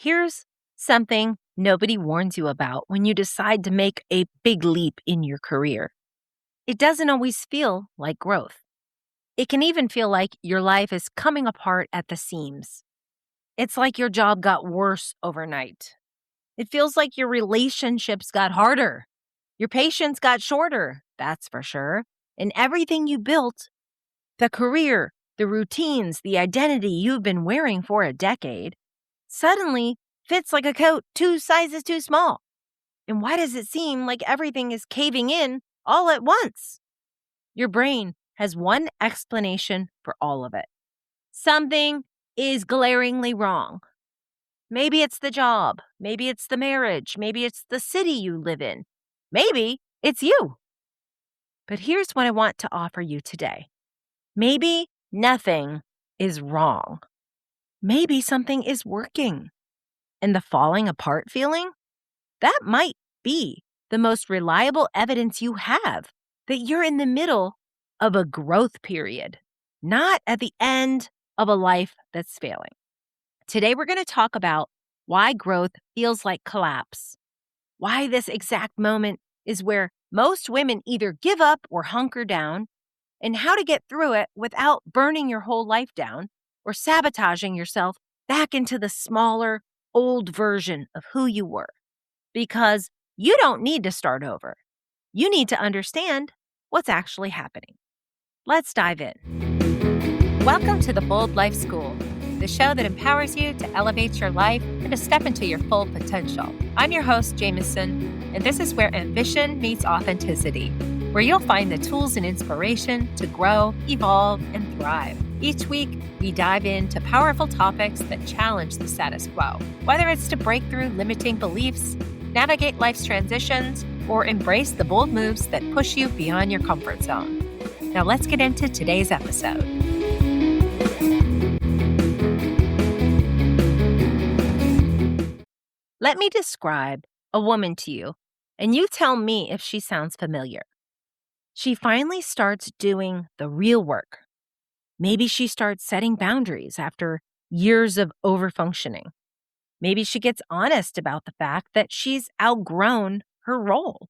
Here's something nobody warns you about when you decide to make a big leap in your career. It doesn't always feel like growth. It can even feel like your life is coming apart at the seams. It's like your job got worse overnight. It feels like your relationships got harder. Your patience got shorter, that's for sure. And everything you built, the career, the routines, the identity you've been wearing for a decade, suddenly fits like a coat 2 sizes too small. And why does it seem like everything is caving in all at once? Your brain has one explanation for all of it. Something is glaringly wrong. Maybe it's the job. Maybe it's the marriage. Maybe it's the city you live in. Maybe it's you. But here's what I want to offer you today. Maybe nothing is wrong. Maybe something is working. And the falling apart feeling? That might be the most reliable evidence you have that you're in the middle of a growth period, not at the end of a life that's failing. Today, we're going to talk about why growth feels like collapse, why this exact moment is where most women either give up or hunker down, and how to get through it without burning your whole life down or sabotaging yourself back into the smaller, old version of who you were. Because you don't need to start over. You need to understand what's actually happening. Let's dive in. Welcome to the Bold Life School, the show that empowers you to elevate your life and to step into your full potential. I'm your host, Jameson, and this is where ambition meets authenticity, where you'll find the tools and inspiration to grow, evolve, and thrive. Each week, we dive into powerful topics that challenge the status quo, whether it's to break through limiting beliefs, navigate life's transitions, or embrace the bold moves that push you beyond your comfort zone. Now let's get into today's episode. Let me describe a woman to you, and you tell me if she sounds familiar. She finally starts doing the real work. Maybe she starts setting boundaries after years of overfunctioning. Maybe she gets honest about the fact that she's outgrown her role.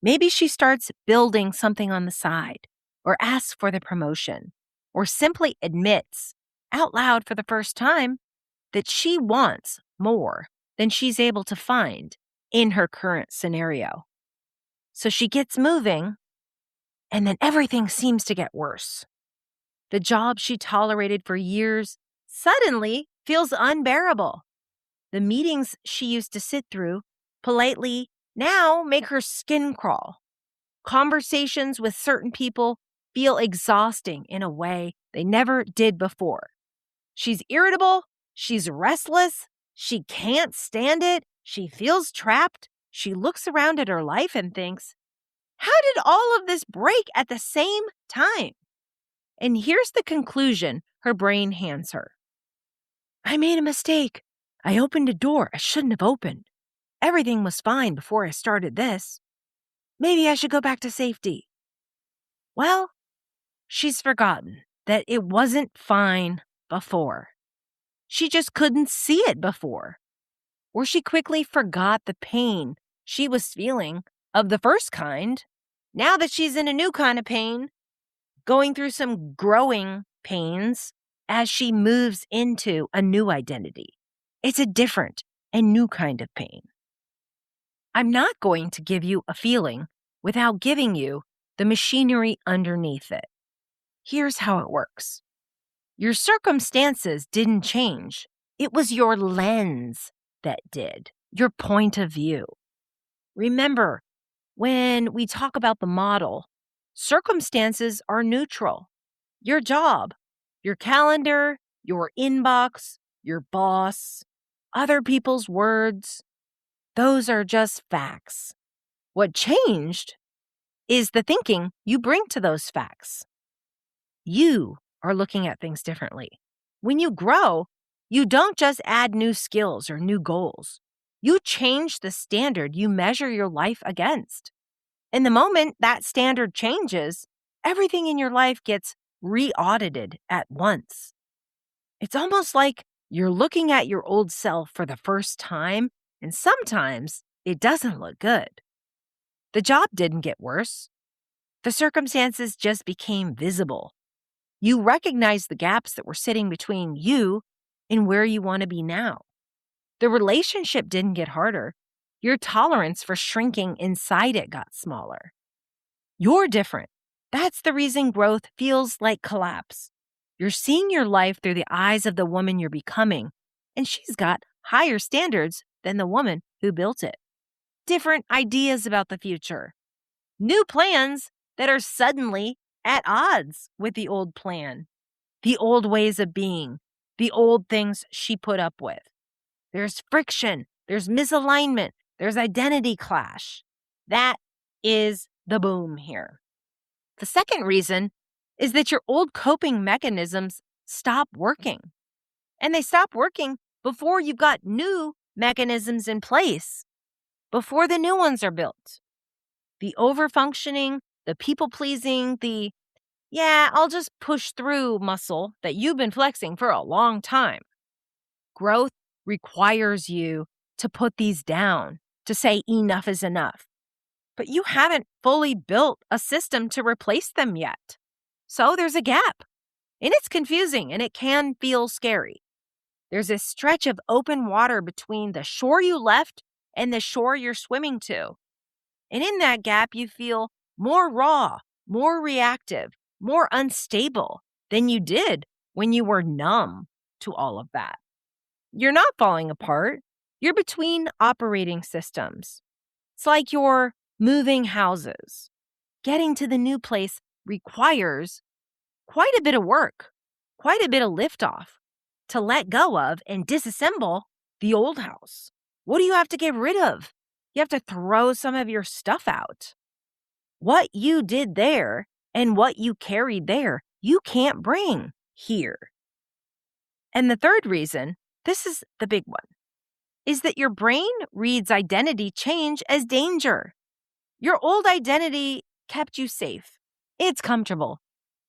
Maybe she starts building something on the side, or asks for the promotion, or simply admits out loud for the first time that she wants more than she's able to find in her current scenario. So she gets moving, and then everything seems to get worse. The job she tolerated for years suddenly feels unbearable. The meetings she used to sit through politely now make her skin crawl. Conversations with certain people feel exhausting in a way they never did before. She's irritable, she's restless, she can't stand it, she feels trapped, she looks around at her life and thinks, how did all of this break at the same time? And here's the conclusion her brain hands her. I made a mistake. I opened a door I shouldn't have opened. Everything was fine before I started this. Maybe I should go back to safety. Well, she's forgotten that it wasn't fine before. She just couldn't see it before. Or she quickly forgot the pain she was feeling of the first kind. Now that she's in a new kind of pain, going through some growing pains as she moves into a new identity. It's a different and new kind of pain. I'm not going to give you a feeling without giving you the machinery underneath it. Here's how it works. Your circumstances didn't change. It was your lens that did, your point of view. Remember, when we talk about the model, circumstances are neutral. Your job, your calendar, your inbox, your boss, other people's words, those are just facts. What changed is the thinking you bring to those facts. You are looking at things differently. When you grow, you don't just add new skills or new goals. You change the standard you measure your life against. And the moment that standard changes, everything in your life gets re-audited at once. It's almost like You're looking at your old self for the first time, and sometimes it doesn't look good. The job didn't get worse. The circumstances just became visible. You recognize the gaps that were sitting between you and where you want to be now. The relationship didn't get harder. Your tolerance for shrinking inside it got smaller. You're different. That's the reason growth feels like collapse. You're seeing your life through the eyes of the woman you're becoming, and she's got higher standards than the woman who built it. Different ideas about the future. New plans that are suddenly at odds with the old plan, the old ways of being, the old things she put up with. There's friction, there's misalignment, there's identity clash. That is the boom here. The second reason is that your old coping mechanisms stop working. And they stop working before you've got new mechanisms in place, before the new ones are built. The overfunctioning, the people-pleasing, I'll just push through muscle that you've been flexing for a long time. Growth requires you to put these down, to say enough is enough. But you haven't fully built a system to replace them yet. So there's a gap. And it's confusing and it can feel scary. There's a stretch of open water between the shore you left and the shore you're swimming to. And in that gap, you feel more raw, more reactive, more unstable than you did when you were numb to all of that. You're not falling apart. You're between operating systems. It's like you're moving houses. Getting to the new place requires quite a bit of work, quite a bit of liftoff to let go of and disassemble the old house. What do you have to get rid of? You have to throw some of your stuff out. What you did there and what you carried there, you can't bring here. And the third reason, this is the big one, is that your brain reads identity change as danger. Your old identity kept you safe. It's comfortable.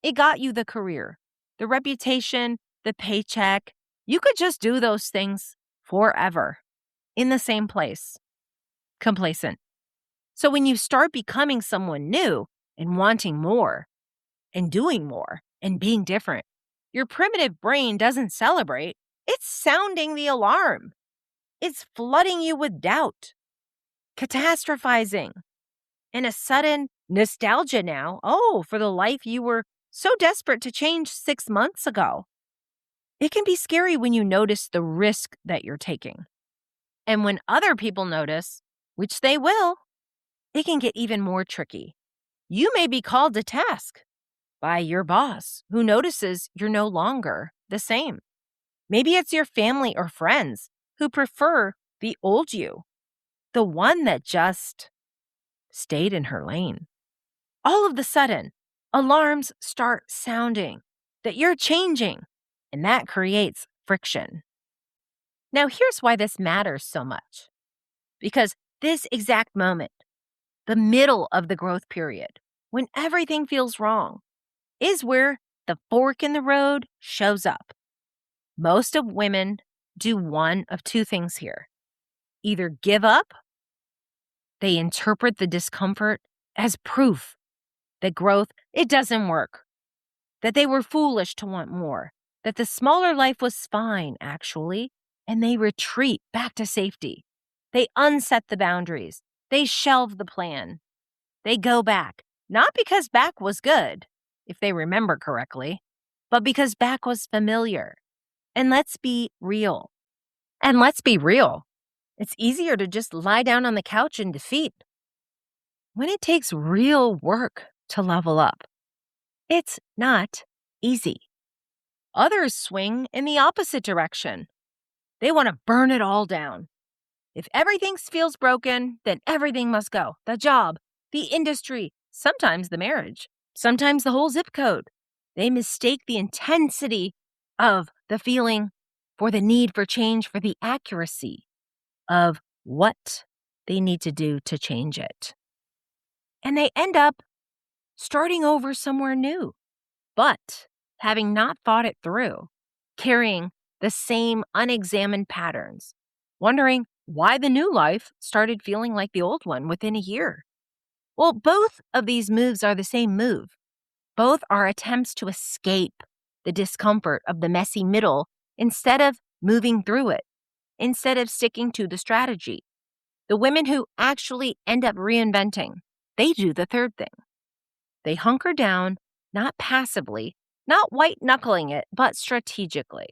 It got you the career, the reputation, the paycheck. You could just do those things forever in the same place. Complacent. So when you start becoming someone new and wanting more and doing more and being different, your primitive brain doesn't celebrate. It's sounding the alarm. It's flooding you with doubt, catastrophizing, and a sudden nostalgia now. Oh, for the life you were so desperate to change 6 months ago. It can be scary when you notice the risk that you're taking. And when other people notice, which they will, it can get even more tricky. You may be called to task by your boss who notices you're no longer the same. Maybe it's your family or friends who prefer the old you, the one that just stayed in her lane. All of a sudden, alarms start sounding that you're changing, and that creates friction. Now, here's why this matters so much. Because this exact moment, the middle of the growth period, when everything feels wrong, is where the fork in the road shows up. Most of women do one of two things here. Either give up, they interpret the discomfort as proof that growth, it doesn't work, that they were foolish to want more, that the smaller life was fine, actually, and they retreat back to safety. They unset the boundaries. They shelve the plan. They go back, not because back was good, if they remember correctly, but because back was familiar. And let's be real. It's easier to just lie down on the couch in defeat. When it takes real work to level up, it's not easy. Others swing in the opposite direction. They want to burn it all down. If everything feels broken, then everything must go. The job, the industry, sometimes the marriage, sometimes the whole zip code. They mistake the intensity of the feeling for the need for change, for the accuracy of what they need to do to change it. And they end up starting over somewhere new, but having not thought it through, carrying the same unexamined patterns, wondering why the new life started feeling like the old one within a year. Well, both of these moves are the same move. Both are attempts to escape the discomfort of the messy middle instead of moving through it, instead of sticking to the strategy. The women who actually end up reinventing, they do the third thing. They hunker down, not passively, not white knuckling it, but strategically.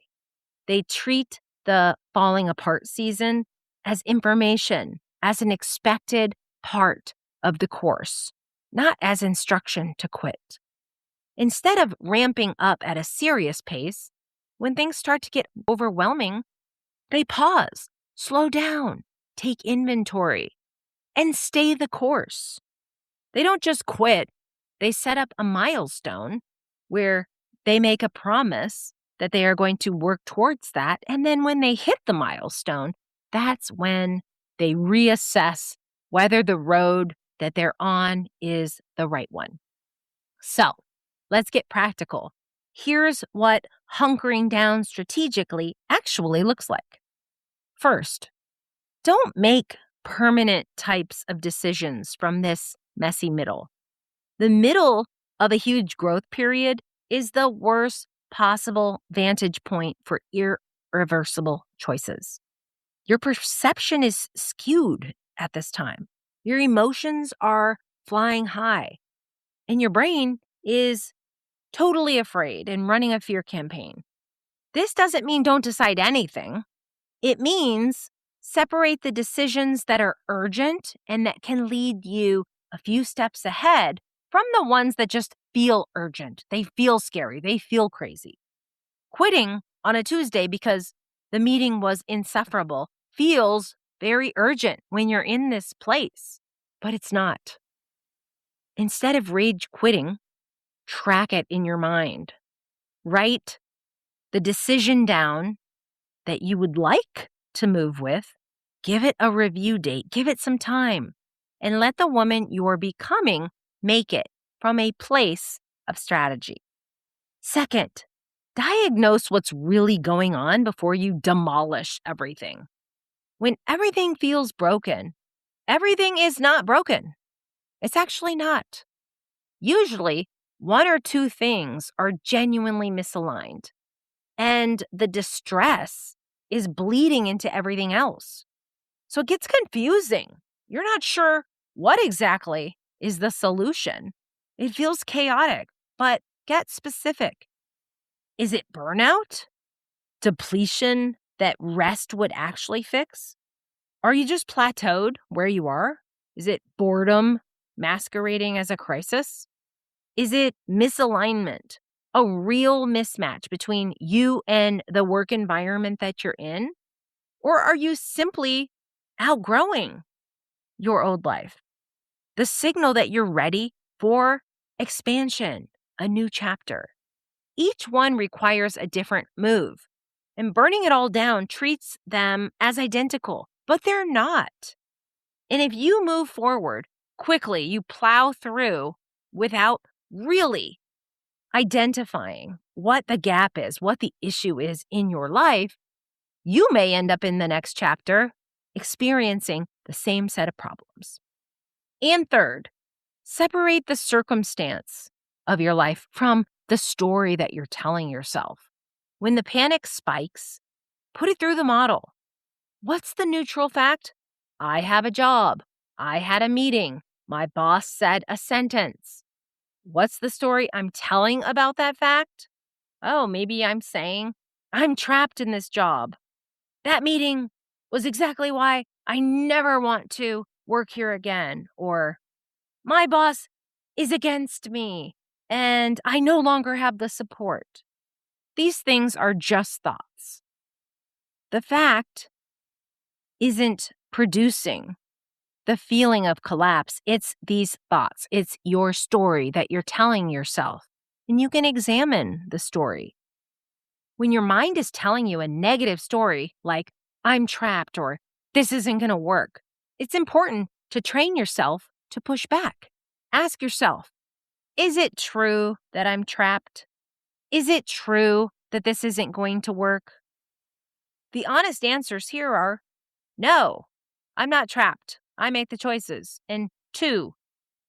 They treat the falling apart season as information, as an expected part of the course, not as instruction to quit. Instead of ramping up at a serious pace, when things start to get overwhelming, they pause, slow down, take inventory, and stay the course. They don't just quit, they set up a milestone where they make a promise that they are going to work towards that. And then when they hit the milestone, that's when they reassess whether the road that they're on is the right one. So let's get practical. Here's what hunkering down strategically actually looks like. First, don't make permanent types of decisions from this messy middle. The middle of a huge growth period is the worst possible vantage point for irreversible choices. Your perception is skewed at this time. Your emotions are flying high, and your brain is totally afraid and running a fear campaign. This doesn't mean don't decide anything. It means separate the decisions that are urgent and that can lead you a few steps ahead from the ones that just feel urgent. They feel scary. They feel crazy. Quitting on a Tuesday because the meeting was insufferable feels very urgent when you're in this place, but it's not. Instead of rage quitting, track it in your mind. Write the decision down that you would like to move with. Give it a review date. Give it some time. And let the woman you're becoming make it from a place of strategy. Second, diagnose what's really going on before you demolish everything. When everything feels broken, everything is not broken. It's actually not. Usually, one or two things are genuinely misaligned, and the distress is bleeding into everything else. So it gets confusing. You're not sure what exactly is the solution. It feels chaotic, but get specific. Is it burnout? Depletion that rest would actually fix? Are you just plateaued where you are? Is it boredom masquerading as a crisis? Is it misalignment, a real mismatch between you and the work environment that you're in? Or are you simply outgrowing your old life? The signal that you're ready for expansion, a new chapter. Each one requires a different move, and burning it all down treats them as identical, but they're not. And if you move forward quickly, you plow through without really identifying what the gap is, what the issue is in your life, you may end up in the next chapter experiencing the same set of problems. And third, separate the circumstance of your life from the story that you're telling yourself. When the panic spikes, put it through the model. What's the neutral fact? I have a job. I had a meeting. My boss said a sentence. What's the story I'm telling about that fact? Oh, maybe I'm saying, I'm trapped in this job. That meeting was exactly why I never want to work here again. Or, my boss is against me and I no longer have the support. These things are just thoughts. The fact isn't producing the feeling of collapse. It's these thoughts. It's your story that you're telling yourself. And you can examine the story. When your mind is telling you a negative story, like, I'm trapped or this isn't going to work, it's important to train yourself to push back. Ask yourself, is it true that I'm trapped? Is it true that this isn't going to work? The honest answers here are no, I'm not trapped. I make the choices. And 2,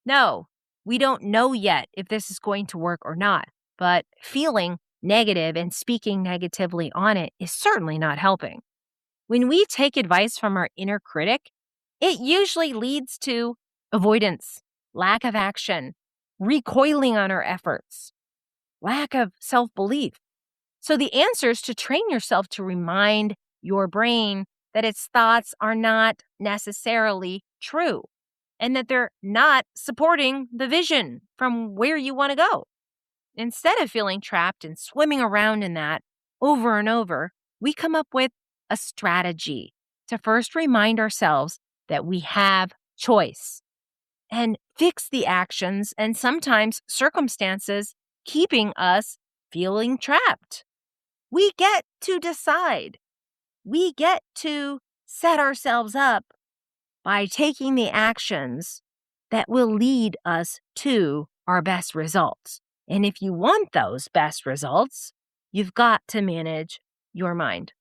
no, we don't know yet if this is going to work or not. But feeling negative and speaking negatively on it is certainly not helping. When we take advice from our inner critic, it usually leads to avoidance, lack of action, recoiling on our efforts, lack of self-belief. So the answer is to train yourself to remind your brain that its thoughts are not necessarily true and that they're not supporting the vision from where you want to go. Instead of feeling trapped and swimming around in that over and over, we come up with a strategy to first remind ourselves that we have choice and fix the actions and sometimes circumstances keeping us feeling trapped. We get to decide. We get to set ourselves up by taking the actions that will lead us to our best results. And if you want those best results, you've got to manage your mind.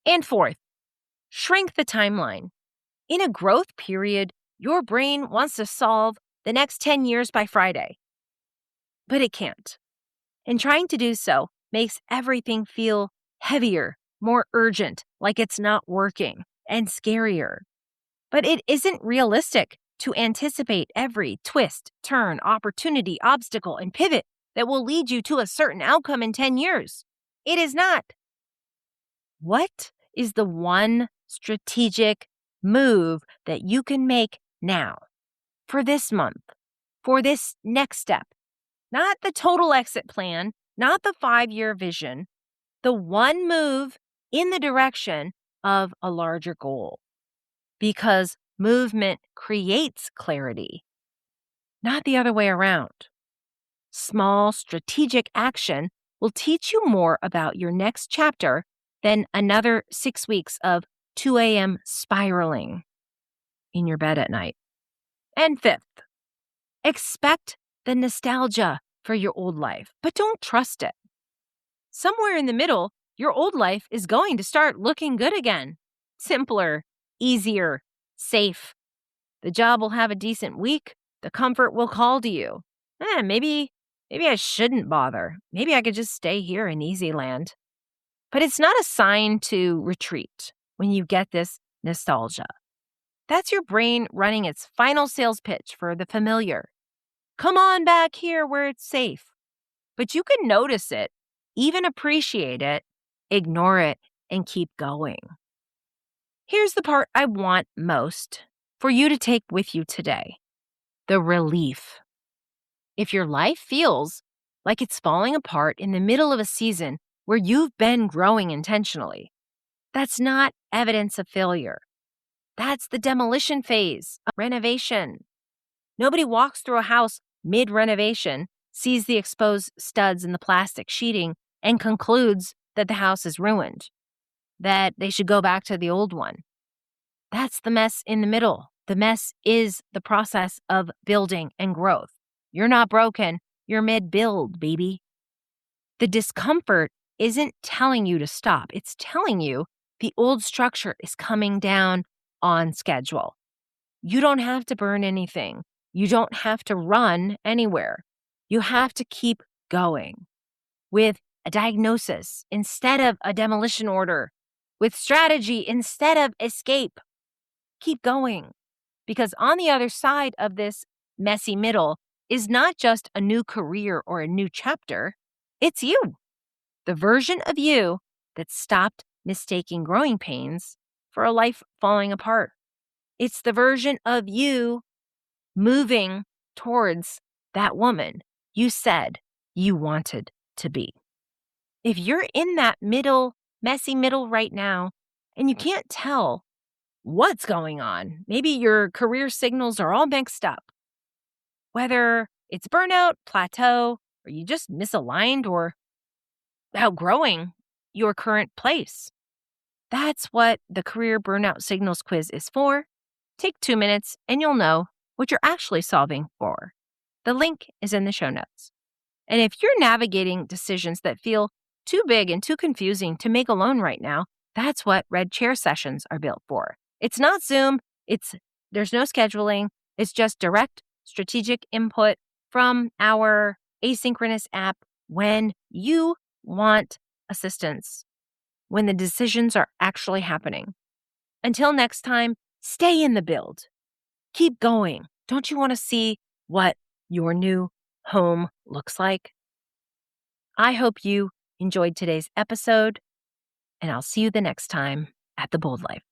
And 4th, shrink the timeline. In a growth period, your brain wants to solve the next 10 years by Friday, but it can't. And trying to do so makes everything feel heavier, more urgent, like it's not working, and scarier. But it isn't realistic to anticipate every twist, turn, opportunity, obstacle, and pivot that will lead you to a certain outcome in 10 years. It is not. What is the one strategic move that you can make now, for this month, for this next step? Not the total exit plan, not the 5-year vision, the one move in the direction of a larger goal. Because movement creates clarity, not the other way around. Small strategic action will teach you more about your next chapter than another 6 weeks of 2 a.m. spiraling in your bed at night. And 5th, expect the nostalgia for your old life, but don't trust it. Somewhere in the middle, your old life is going to start looking good again. Simpler, easier, safe. The job will have a decent week. The comfort will call to you. Maybe I shouldn't bother. Maybe I could just stay here in easy land. But it's not a sign to retreat when you get this nostalgia. That's your brain running its final sales pitch for the familiar. Come on back here where it's safe. But you can notice it, even appreciate it, ignore it, and keep going. Here's the part I want most for you to take with you today: the relief. If your life feels like it's falling apart in the middle of a season where you've been growing intentionally, that's not evidence of failure. That's the demolition phase of renovation. Nobody walks through a house mid-renovation, sees the exposed studs in the plastic sheeting, and concludes that the house is ruined, that they should go back to the old one. That's the mess in the middle. The mess is the process of building and growth. You're not broken. You're mid-build, baby. The discomfort isn't telling you to stop. It's telling you the old structure is coming down on schedule. You don't have to burn anything. You don't have to run anywhere. You have to keep going with a diagnosis instead of a demolition order, with strategy instead of escape. Keep going, because on the other side of this messy middle is not just a new career or a new chapter. It's you, the version of you that stopped mistaking growing pains for a life falling apart. It's the version of you moving towards that woman you said you wanted to be. If you're in that middle, messy middle right now, and you can't tell what's going on, maybe your career signals are all mixed up, whether it's burnout, plateau, or you just misaligned or outgrowing your current place. That's what the Career Burnout Signals quiz is for. Take 2 minutes and you'll know what you're actually solving for. The link is in the show notes. And if you're navigating decisions that feel too big and too confusing to make alone right now, That's what red chair sessions are built for. It's not Zoom. There's no scheduling. It's just direct strategic input from our asynchronous app when you want assistance, when the decisions are actually happening. Until next time, stay in the build. Keep going. Don't you want to see what your new home looks like? I hope you enjoyed today's episode, and I'll see you the next time at The Bold Life.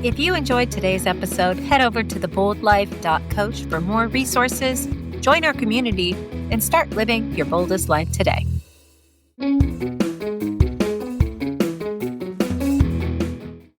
If you enjoyed today's episode, head over to theboldlife.coach for more resources, join our community, and start living your boldest life today.